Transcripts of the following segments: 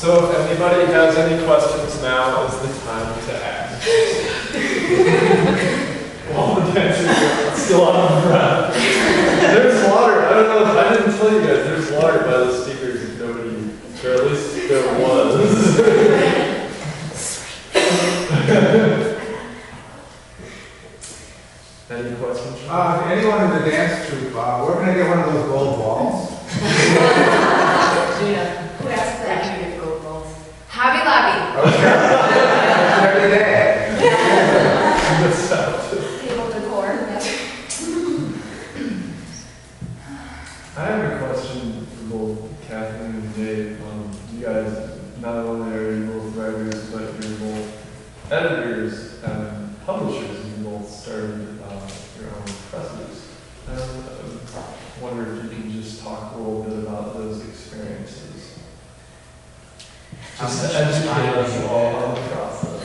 So if anybody has any questions, now is the time to ask. All the dancers are still on the breath. There's water. I don't know. I didn't tell you guys. There's water by the speakers if nobody, or at least there was. Any questions? Anyone in the dance troupe, we're going to get one of those gold balls. Yeah. Who asked I that? can get gold balls. Hobby Lobby. Okay. Every day. Table decor. I have a question for both Kathleen and Dave. You guys, not only are you both writers, but you're both editors and publishers, and you both started your own presses. I wonder if you can just talk a little bit about those experiences. Just to educate us all on the process.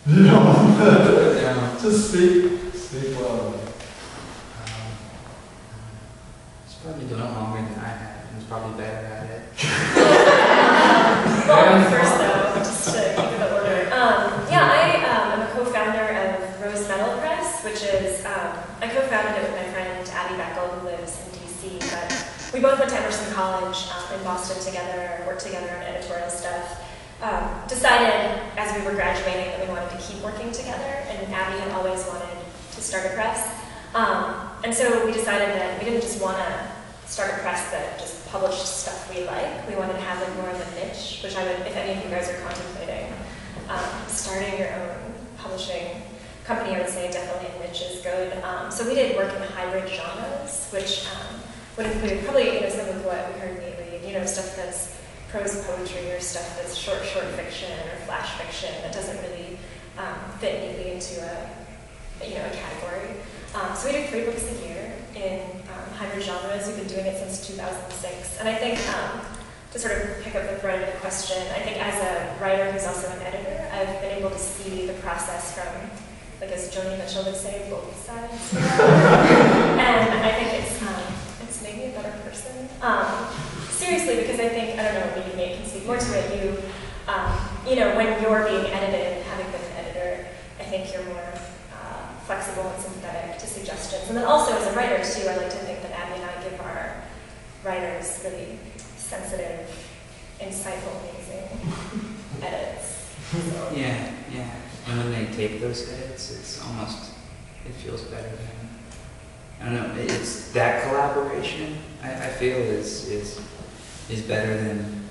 You know, just speak loudly. It's probably doing it longer than I have, and it's probably better at it. Well, first though, just to keep it in order, yeah, I'm a co-founder of Rose Metal Press, which is, I co-founded it with my friend Abby Beckel, who lives in DC, but we both went to Emerson College in Boston together, worked together on editorial stuff. Decided as we were graduating that we wanted to keep working together, and Abby had always wanted to start a press. And so we decided that we didn't just want to start a press that just published stuff we like. We wanted to have like more of a niche, which I would, if any of you guys are contemplating starting your own publishing company, I would say definitely a niche is good. So we did work in hybrid genres, which would include probably some of what we heard lately, stuff that's prose poetry or stuff that's short fiction or flash fiction that doesn't really fit neatly into a category. So we do 3 books a year in hybrid genres. We've been doing it since 2006. And I think, to sort of pick up the thread of the question, I think as a writer who's also an editor, I've been able to see the process from, like as Joni Mitchell would say, both sides. And I think it's made me a better person. Seriously, because I think, I don't know, maybe Nate can speak more to it, when you're being edited, having been an editor, I think you're more flexible and sympathetic to suggestions. And then also as a writer too, I like to think that Abby and I give our writers really sensitive, insightful, amazing edits. So. Yeah. And when they take those edits, it feels better than, I don't know, it's that collaboration, I feel is better than,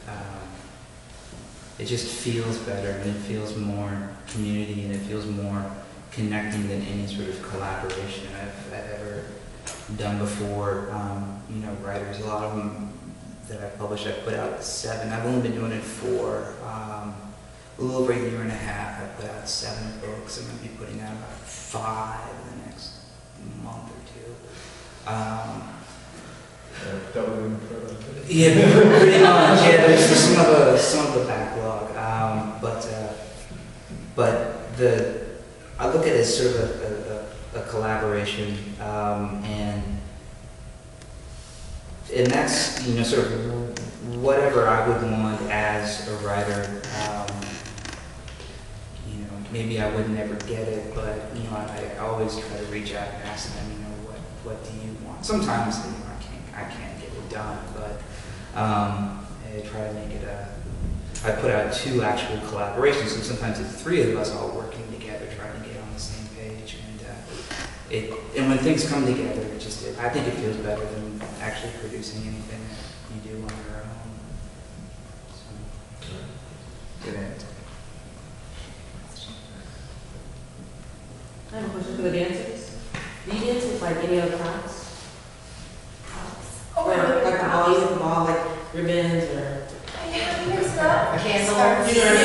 it just feels better, and it feels more community, and it feels more connecting than any sort of collaboration I've ever done before. Writers, a lot of them that I've published, I've put out 7. I've only been doing it for a little over a year and a half. I've put out 7 books. I'm going to be putting out about 5 in the next month or 2. Doubling productivity. Yeah, pretty much. Yeah, there's some of the backlog, but I look at it as sort of a collaboration, and that's sort of whatever I would want as a writer. Maybe I would never get it, but I always try to reach out and ask them, what do you want? Sometimes I can't get it done, but I try to make it I put out 2 actual collaborations, so sometimes it's 3 of us all working together, trying to get on the same page, and when things come together, I think it feels better than actually producing anything that you do on your own. So, good answer. I have a question for the dancers. Do you dance with any other props? Oh, Or like the ball, using the ball, like ribbons or Yeah, we mix it up. candles? You know what I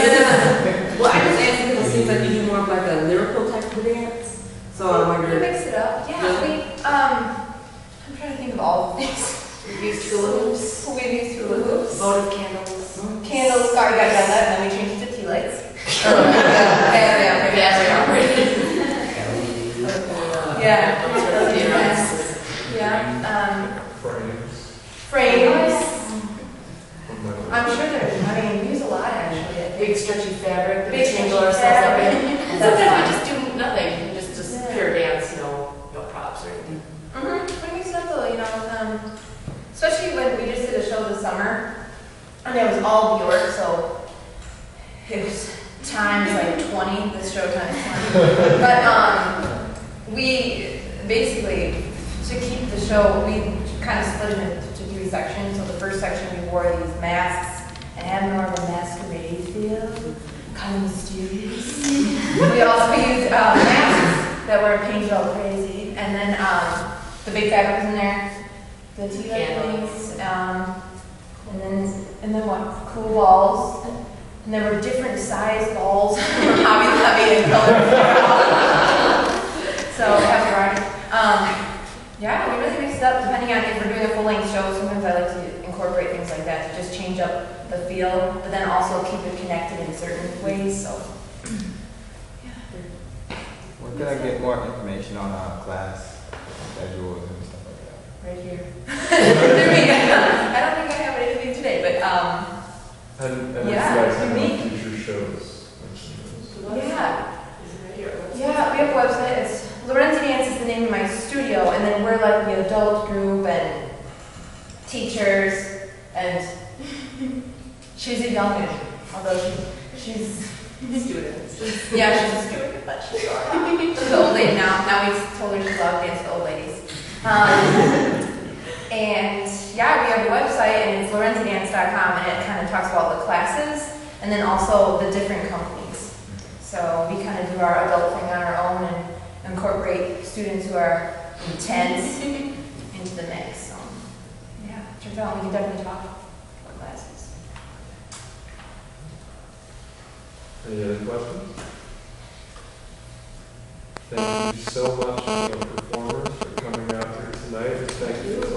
mean? Well, I just asked because it seems like you do more of like a lyrical type of dance. So I We wonder. mix it up. Yeah, I'm trying to think of all the things. We use hula hoops. We use hula hoops. Votive candles. Candles, sorry, got done that, and then we changed it to tea lights. Yeah. and it was all Bjork, so it was times like 20, the show times 20. But we basically, to keep the show, we kind of split it into 3 sections. So the first section we wore these masks and had more of a masquerade feel, kind of mysterious. We also used masks that were painted all crazy, and then the big fabric was in there, the tea things, and then what? Cool balls. And there were different size balls from Hobby Lobby and color. So we have a variety. Yeah, we really mix it up depending on if we're doing a full-length show. Sometimes I like to incorporate things like that to just change up the feel, but then also keep it connected in certain ways. So, yeah. Where can I get more information on class schedules and stuff like that? Right here. I don't think I have anything today, but And Yeah, you guys have unique. on future shows. yeah. Yeah, we have a website. It's Lorenzi Dance is the name of my studio, and then we're like the adult group and teachers, and she's a youngin, although she's Students. yeah, she's a student, but she's an old lady now. Now we told her she's allowed to dance to old ladies. And yeah, we have a website, and it's lorenzidance.com, and it kind of talks about the classes and then also the different companies. So we kind of do our adult thing on our own and incorporate students who are intense into the mix. So yeah, check it out. We can definitely talk about classes. Any other questions? Thank you so much, performers, for coming out here tonight. Thank you.